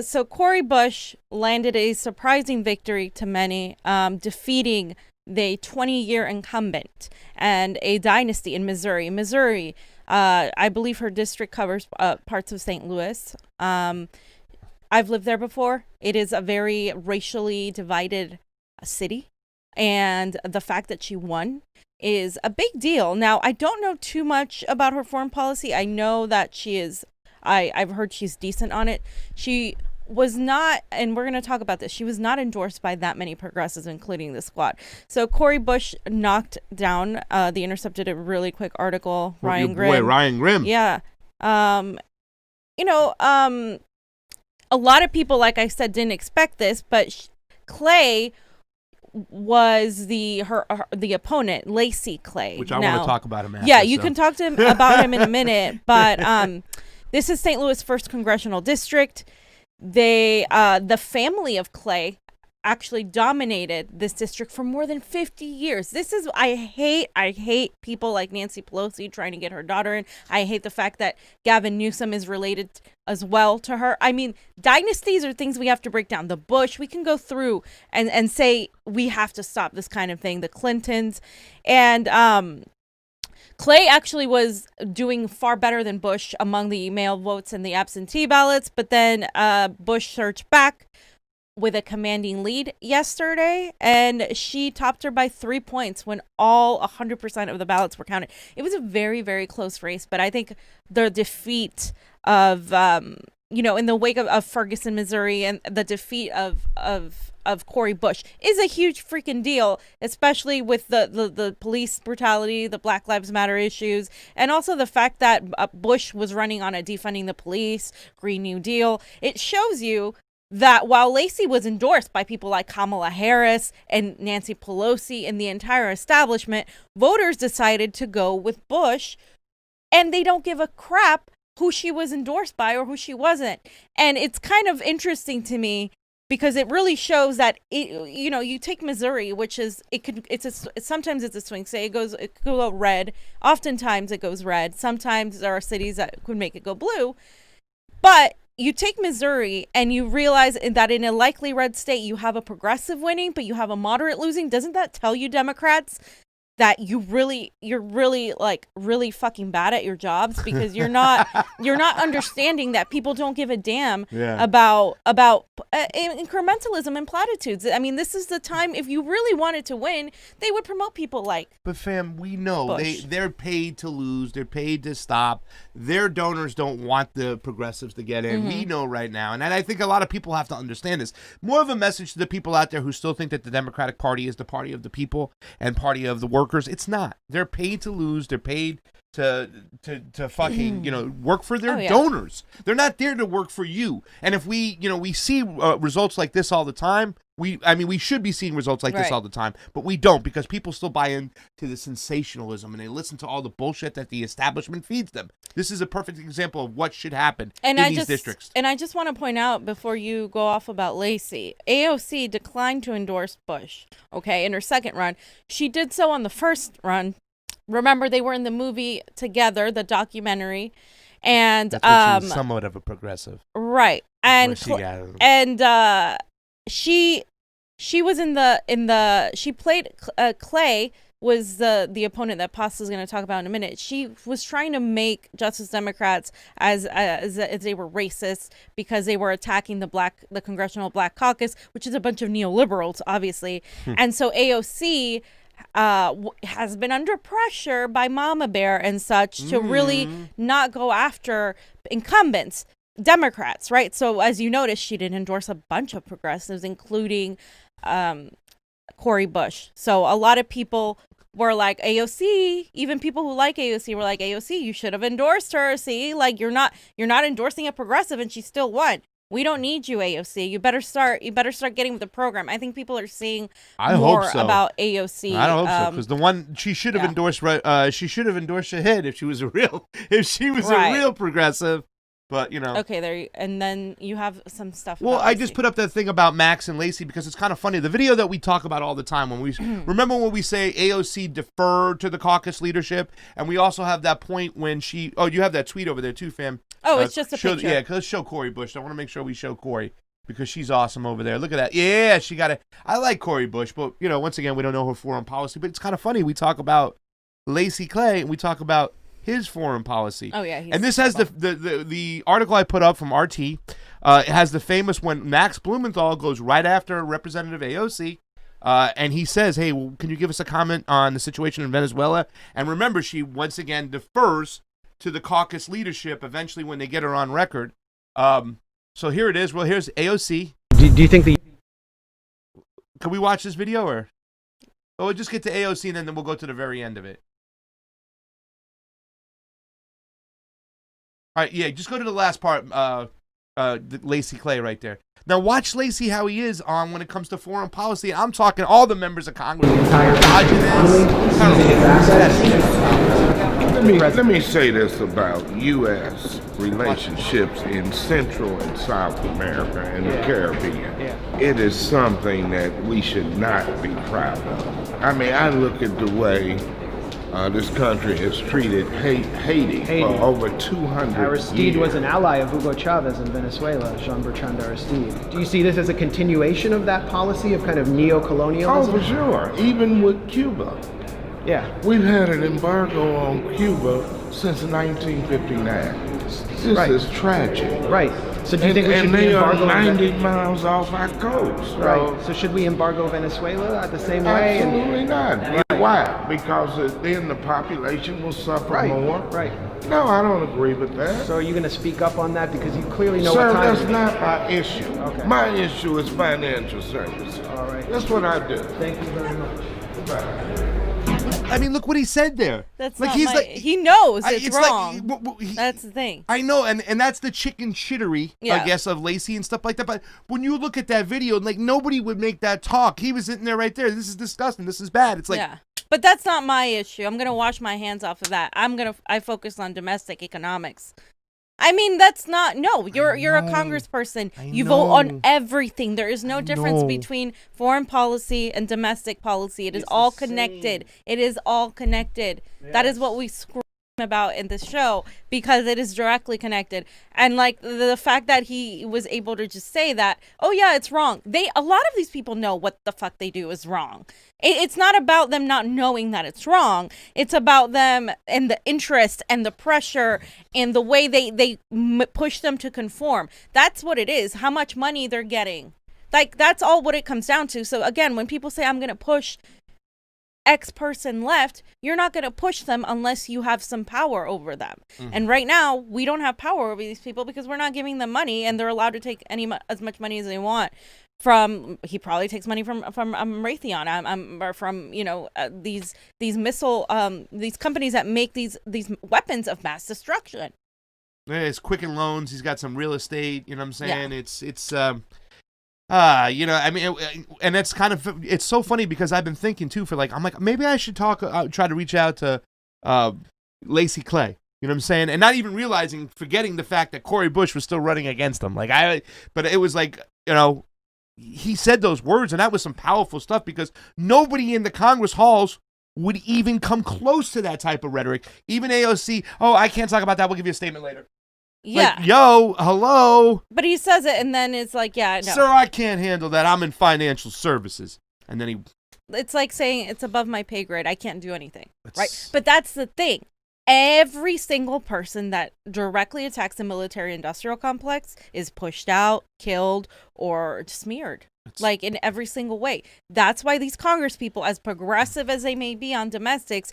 So Cori Bush landed a surprising victory to many, defeating the 20-year incumbent and a dynasty in Missouri. Missouri, I believe her district covers parts of St. Louis. I've lived there before. It is a very racially divided city. And the fact that she won is a big deal. Now, I don't know too much about her foreign policy. I know that she is, I've heard she's decent on it. She was not, and we're going to talk about this, she was not endorsed by that many progressives, including the squad. So Cori Bush knocked down, The Intercept did a really quick article, Ryan Grimm. Boy, Ryan Grimm. Yeah. A lot of people, like I said, didn't expect this, but Clay was the opponent, Lacey Clay. Which I want to talk about him after. Yeah, you can talk to him about him in a minute, but this is St. Louis' 1st congressional district. The family of Clay actually dominated this district for more than 50 years. This is, I hate people like Nancy Pelosi trying to get her daughter in. I hate the fact that Gavin Newsom is related as well to her. I mean, dynasties are things we have to break down. The Bush, we can go through and say we have to stop this kind of thing. The Clintons. And Clay actually was doing far better than Bush among the mail votes and the absentee ballots, but then Bush surged back with a commanding lead yesterday, and she topped her by 3 points when all 100% of the ballots were counted. It was a very, very close race, but I think the defeat of, in the wake of Ferguson, Missouri, and the defeat of Cori Bush is a huge freaking deal, especially with the police brutality, the Black Lives Matter issues, and also the fact that Bush was running on a defunding the police, Green New Deal. It shows you that while Lacey was endorsed by people like Kamala Harris and Nancy Pelosi and the entire establishment, voters decided to go with Bush, and they don't give a crap who she was endorsed by or who she wasn't. And it's kind of interesting to me because it really shows that you take Missouri, which is sometimes it's a swing state. It could go red. Oftentimes it goes red. Sometimes there are cities that could make it go blue, but you take Missouri and you realize that in a likely red state, you have a progressive winning, but you have a moderate losing. Doesn't that tell you, Democrats, that you're really fucking bad at your jobs because you're not understanding that people don't give a damn about incrementalism and platitudes. I mean, this is the time, if you really wanted to win, they would promote people like. But fam, we know Bush. they're paid to lose. They're paid to stop. Their donors don't want the progressives to get in. We know right now, and I think a lot of people have to understand this. More of a message to the people out there who still think that the Democratic Party is the party of the people and party of the workers. It's not. They're paid to lose. They're paid to fucking work for their donors. They're not there to work for you. And if we see results like this all the time, we should be seeing results like this all the time, but we don't, because people still buy into the sensationalism and they listen to all the bullshit that the establishment feeds them. This is a perfect example of what should happen in these districts. And I just want to point out before you go off about Lacey, AOC declined to endorse Bush, in her second run. She did so on the first run. Remember, they were in the movie together, the documentary, and that's what she was somewhat of a progressive, right? And she was in the she played Clay was the opponent that Pasta's going to talk about in a minute. She was trying to make Justice Democrats as they were racist because they were attacking the Congressional Black Caucus, which is a bunch of neoliberals, obviously. And so AOC has been under pressure by Mama Bear and such to really not go after incumbents, Democrats, right? So as you notice, she did endorse a bunch of progressives, including Cori Bush. So a lot of people were like, AOC, even people who like AOC were like, AOC, you should have endorsed her. See, like you're not endorsing a progressive and she still won. We don't need you, AOC. You better start getting with the program. I think people are seeing more about AOC. I hope so, because the one she should have endorsed. She should have endorsed Shahid if she was a real progressive. But, you know. Okay, and then you have some stuff. Well, about I Lacey. just put up that thing about Max and Lacey because it's kind of funny. The video that we talk about all the time when we remember when we say AOC deferred to the caucus leadership, and we also have that point when she. Oh, you have that tweet over there too, fam. Oh, it's just a picture. Yeah, let's show Cori Bush. I want to make sure we show Cori because she's awesome over there. Look at that. Yeah, she got it. I like Cori Bush, but you know, once again, we don't know her foreign policy. But it's kind of funny. We talk about Lacey Clay and we talk about his foreign policy. Oh yeah, and this has the article I put up from RT. It has the famous when Max Blumenthal goes right after Representative AOC, and he says, "Hey, well, can you give us a comment on the situation in Venezuela?" And remember, she once again defers to the caucus leadership eventually when they get her on record. So here it is. Well, here's AOC. Do you think the? Can we watch this video or? Oh, we'll just get to AOC and then we'll go to the very end of it. All right, yeah, just go to the last part, Lacey Clay right there. Now watch Lacey how he is on when it comes to foreign policy. I'm talking all the members of Congress. Let me say this about U.S. relationships in Central and South America and the Caribbean. It is something that we should not be proud of. I mean, I look at the way this country has treated Haiti for over 200 Aristide years. was an ally of Hugo Chavez in Venezuela, Jean-Bertrand Aristide. Do you see this as a continuation of that policy of kind of neo-colonialism? Oh, for sure. Even with Cuba. Yeah. We've had an embargo on Cuba since 1959. This is tragic. Right. So do you think we should and be they are embargoing 90 miles off our coast. Right. So should we embargo Venezuela the same way? Absolutely not. Why? Because then the population will suffer more. Right. No, I don't agree with that. So are you going to speak up on that because you clearly know Sir, what time that's it is? not my issue. Okay. My issue is financial services. All right. That's what I do. Thank you very much. Goodbye. I mean, look what he said there. That's like not he's my, like he knows it's wrong. Like, That's the thing. I know, and that's the chicken shittery, I guess, of Lacey and stuff like that. But when you look at that video, like nobody would make that talk. He was sitting there right there. This is disgusting. This is bad. It's like, yeah. But that's not my issue. I'm gonna wash my hands off of that. I focus on domestic economics. I mean, that's not, no, you're a congressperson. You vote on everything. There is no difference between foreign policy and domestic policy. It's all connected. It is all connected. Yes. That is what we scream about in this show because it is directly connected. And like the fact that he was able to just say that, oh yeah, it's wrong. A lot of these people know what the fuck they do is wrong. It's not about them not knowing that it's wrong. It's about them and the interest and the pressure and the way they push them to conform. That's what it is. How much money they're getting. Like, that's all what it comes down to. So again, when people say I'm going to push X person left, you're not going to push them unless you have some power over them. Mm-hmm. And right now, we don't have power over these people because we're not giving them money and they're allowed to take as much money as they want. He probably takes money from Raytheon, or from these missile these companies that make these weapons of mass destruction. Yeah, it's Quicken Loans. He's got some real estate. You know what I'm saying? Yeah. I mean, and it's kind of, it's so funny because I've been thinking too I'm like, maybe I should try to reach out to Lacey Clay. You know what I'm saying? And not even forgetting the fact that Cori Bush was still running against him. But it was like, he said those words, and that was some powerful stuff because nobody in the Congress halls would even come close to that type of rhetoric. Even AOC, oh, I can't talk about that. We'll give you a statement later. Yeah. Like, yo, hello. But he says it, and then it's like, yeah, no. Sir, I can't handle that. I'm in financial services. And then it's like saying it's above my pay grade. I can't do anything. Right? But that's the thing. Every single person that directly attacks the military-industrial complex is pushed out, killed, or smeared. Like, in every single way. That's why these Congress people, as progressive as they may be on domestics,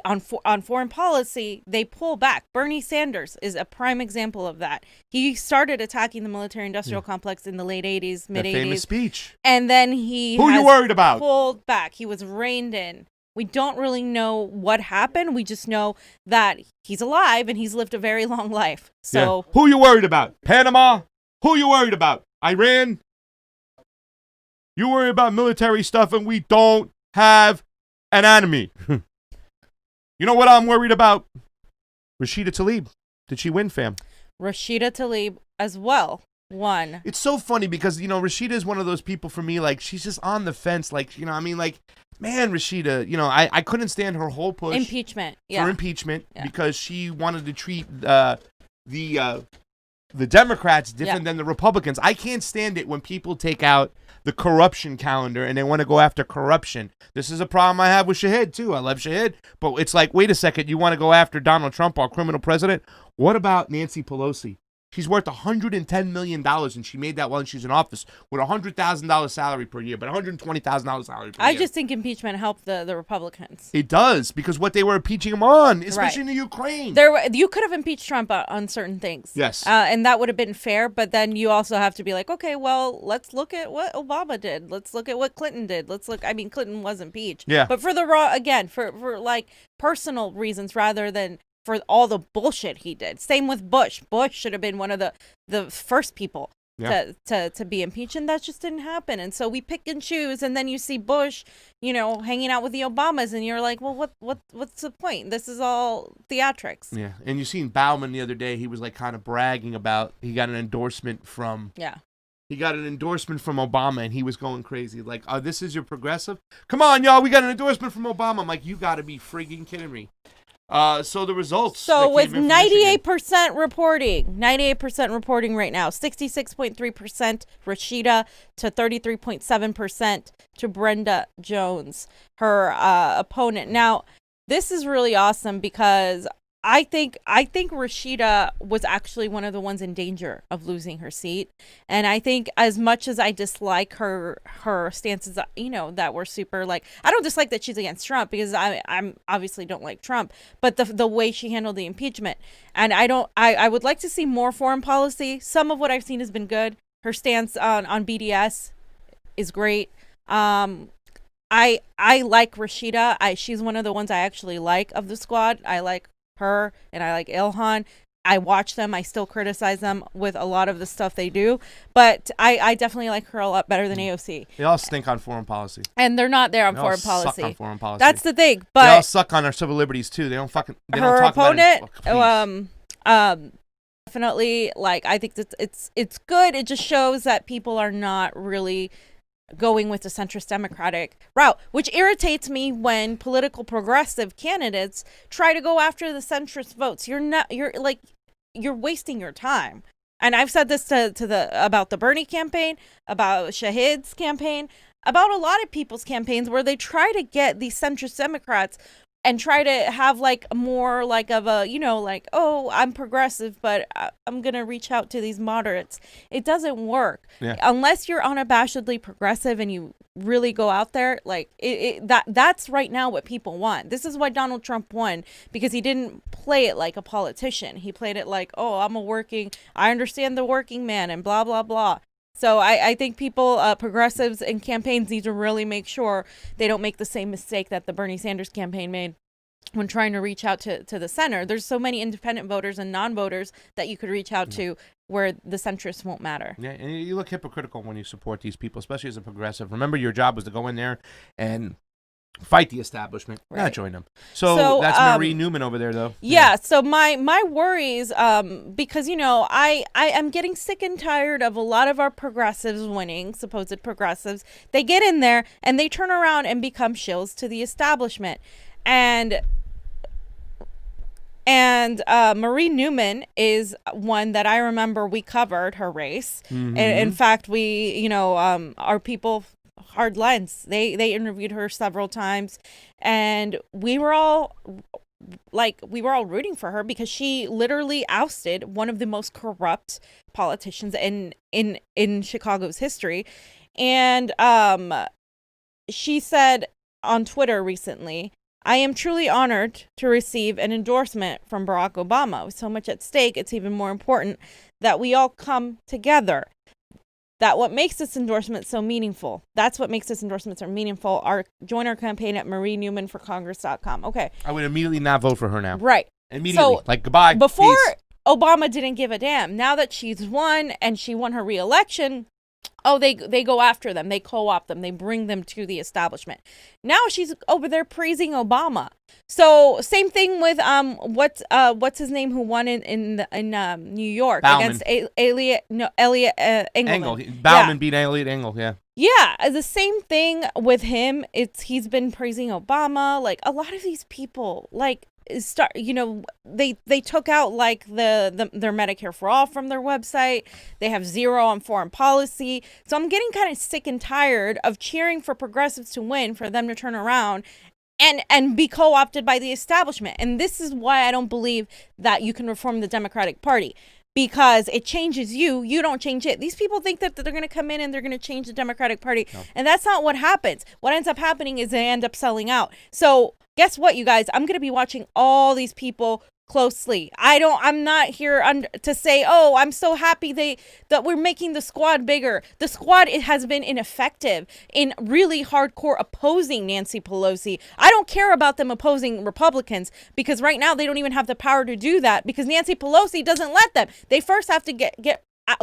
on foreign policy, they pull back. Bernie Sanders is a prime example of that. He started attacking the military-industrial complex in the late 80s, mid-80s. Famous speech. And then Who you worried about? Pulled back. He was reined in. We don't really know what happened. We just know that he's alive and he's lived a very long life. So Who you worried about? Panama? Who you worried about? Iran? You worry about military stuff and we don't have an enemy. You know what I'm worried about? Rashida Tlaib. Did she win, fam? Rashida Tlaib as well won. It's so funny because, Rashida is one of those people for me, like, she's just on the fence. Like, man, Rashida, I couldn't stand her whole push. Impeachment. For impeachment because she wanted to treat the Democrats different than the Republicans. I can't stand it when people take out the corruption calendar and they want to go after corruption. This is a problem I have with Shahid, too. I love Shahid. But it's like, wait a second, you want to go after Donald Trump, our criminal president? What about Nancy Pelosi? She's worth $110 million, and she made that while she's in office with a $100,000 salary per year, but $120,000 salary per year. I just think impeachment helped the Republicans. It does, because what they were impeaching him on, especially in the Ukraine. You could have impeached Trump on certain things. Yes. And that would have been fair, but then you also have to be like, okay, well, let's look at what Obama did. Let's look at what Clinton did. Clinton was impeached. Yeah. But for for like personal reasons rather than for all the bullshit he did. Same with Bush. Bush should have been one of the first people to be impeached, and that just didn't happen. And so we pick and choose, and then you see Bush, hanging out with the Obamas, and you're like, well, what's the point? This is all theatrics. Yeah, and you seen Bauman the other day. He was like kind of bragging about he got an endorsement from. Yeah. He got an endorsement from Obama, and he was going crazy. Like, this is your progressive? Come on, y'all, we got an endorsement from Obama. I'm like, you got to be frigging kidding me. So the results. So with 98% reporting, 98% reporting right now, 66.3% Rashida to 33.7% to Brenda Jones, her opponent. Now, this is really awesome because I think Rashida was actually one of the ones in danger of losing her seat. And I think as much as I dislike her stances, that were super, like, I don't dislike that she's against Trump because I'm obviously don't like Trump, but the way she handled the impeachment. And I would like to see more foreign policy. Some of what I've seen has been good. Her stance on BDS is great. I like Rashida. She's one of the ones I actually like of the squad. I like her and I like Ilhan. I watch them. I still criticize them with a lot of the stuff they do, but I definitely like her a lot better than AOC. They all stink on foreign policy, and they're not there on foreign policy. Suck on foreign policy. That's the thing. But they all suck on our civil liberties too. They don't fucking. They her don't talk opponent, about it. Definitely. Like, I think that it's good. It just shows that people are not really going with the centrist Democratic route, which irritates me when political progressive candidates try to go after the centrist votes. You're wasting your time. And I've said this about the Bernie campaign, about Shahid's campaign, about a lot of people's campaigns where they try to get these centrist Democrats and try to have like more like of a, like, oh, I'm progressive, but I'm going to reach out to these moderates. It doesn't work. Yeah. Unless you're unabashedly progressive and you really go out there, like that's right now what people want. This is why Donald Trump won, because he didn't play it like a politician. He played it like, oh, I understand the working man and blah, blah, blah. So I think people, progressives and campaigns need to really make sure they don't make the same mistake that the Bernie Sanders campaign made when trying to reach out to the center. There's so many independent voters and non-voters that you could reach out to where the centrists won't matter. Yeah, and you look hypocritical when you support these people, especially as a progressive. Remember, your job was to go in there and fight the establishment, not join them. So that's Marie Newman over there, though. Yeah. So my worries, because I am getting sick and tired of a lot of our progressives winning, supposed progressives. They get in there and they turn around and become shills to the establishment, and Marie Newman is one that I remember we covered her race. Mm-hmm. In fact, we our people. Hard Lens. They interviewed her several times, and we were all rooting for her because she literally ousted one of the most corrupt politicians in Chicago's history. And she said on Twitter recently, "I am truly honored to receive an endorsement from Barack Obama. With so much at stake, it's even more important that we all come together. That what makes this endorsement so meaningful. That's what makes this endorsement so meaningful. Join our campaign at marienewmanforcongress.com." Okay. I would immediately not vote for her now. Right. Immediately. So, goodbye. Before peace. Obama didn't give a damn. Now that she's won and she won her re-election, Oh, they go after them. They co-opt them. They bring them to the establishment. Now she's over there praising Obama. So same thing with what's his name who won in New York Bauman. against Elliot Engel. Bauman beat Elliot Engel. Yeah. Yeah, the same thing with him. He's been praising Obama. Like a lot of these people, like they took out like their Medicare for All from their website. They have zero on foreign policy. So I'm getting kind of sick and tired of cheering for progressives to win, for them to turn around and be co-opted by the establishment. And this is why I don't believe that you can reform the Democratic Party. Because it changes you don't change it. These people think that they're going to come in and they're going to change the Democratic Party. No. And that's not what happens. What ends up happening is they end up selling out. So guess what, you guys? I'm going to be watching all these people closely. I'm not here to say, oh, I'm so happy that we're making the squad bigger. The squad, it has been ineffective in really hardcore opposing Nancy Pelosi. I don't care about them opposing Republicans, because right now they don't even have the power to do that, because Nancy Pelosi doesn't let them. They first have to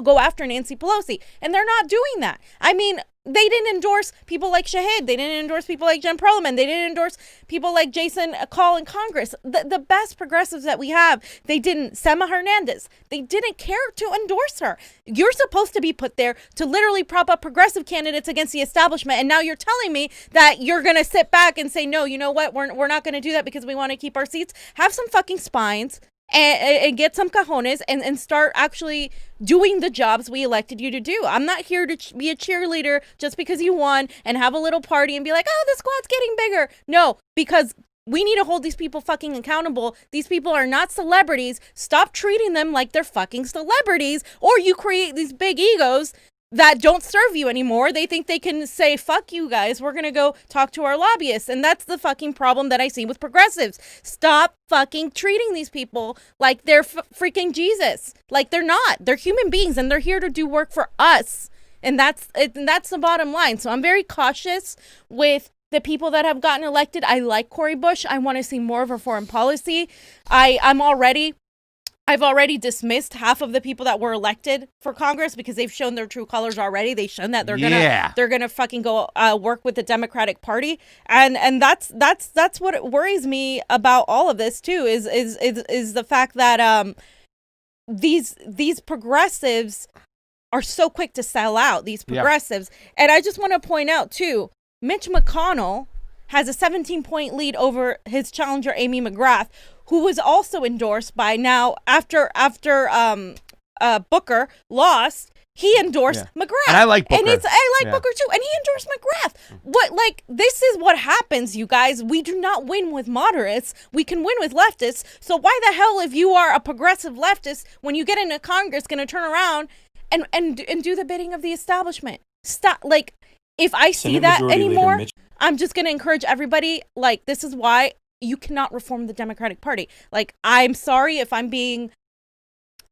go after Nancy Pelosi, and they're not doing that. I mean, they didn't endorse people like Shahid. They didn't endorse people like Jen Perlman. They didn't endorse people like Jason Call in Congress. The best progressives that we have, they didn't. Sema Hernandez, they didn't care to endorse her. You're supposed to be put there to literally prop up progressive candidates against the establishment. And now you're telling me that you're going to sit back and say, no, you know what? We're not going to do that because we want to keep our seats. Have some fucking spines. And get some cojones and start actually doing the jobs we elected you to do. I'm not here to be a cheerleader just because you won and have a little party and be like, oh, the squad's getting bigger. No, because we need to hold these people fucking accountable. These people are not celebrities. Stop treating them like they're fucking celebrities, or you create these big egos that don't serve you anymore. They think they can say, fuck you guys, we're going to go talk to our lobbyists. And that's the fucking problem that I see with progressives. Stop fucking treating these people like they're freaking Jesus. Like they're not. They're human beings and they're here to do work for us. And that's the bottom line. So I'm very cautious with the people that have gotten elected. I like Cori Bush. I want to see more of her foreign policy. I've already dismissed half of the people that were elected for Congress because they've shown their true colors already. They've shown that they're gonna fucking go work with the Democratic Party, and that's what worries me about all of this too. Is the fact that these progressives are so quick to sell out. These progressives, and I just want to point out too, Mitch McConnell has a 17-point lead over his challenger Amy McGrath, who was also endorsed by now after Booker lost, he endorsed McGrath. And I like Booker. And I like Booker too. And he endorsed McGrath. This is what happens, you guys. We do not win with moderates. We can win with leftists. So why the hell, if you are a progressive leftist, when you get into Congress, going to turn around and do the bidding of the establishment? Stop. Like, if I see that anymore, I'm just going to encourage everybody. Like, this is why you cannot reform the Democratic Party. Like, I'm sorry if I'm being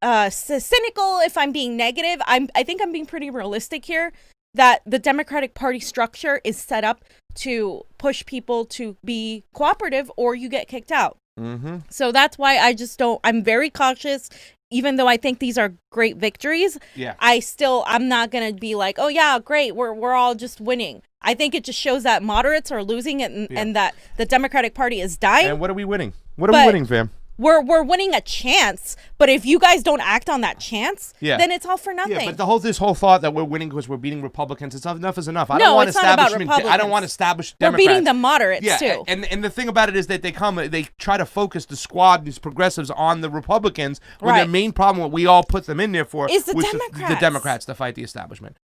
cynical, if I'm being negative. I think I'm being pretty realistic here, that the Democratic Party structure is set up to push people to be cooperative or you get kicked out. Mm-hmm. So that's why I'm very cautious. Even though I think these are great victories, I'm not going to be like, oh yeah, great, we're all just winning. I think it just shows that moderates are losing it and that the Democratic Party is dying. And what are we winning? What are we winning, fam? We're winning a chance, but if you guys don't act on that chance, then it's all for nothing. Yeah, but this whole thought that we're winning because we're beating Republicans, enough is enough. I don't want established Democrats. We're beating the moderates too. And the thing about it is that they try to focus the squad, these progressives, on the Republicans when their main problem, what we all put them in there for, is the Democrats to fight the establishment.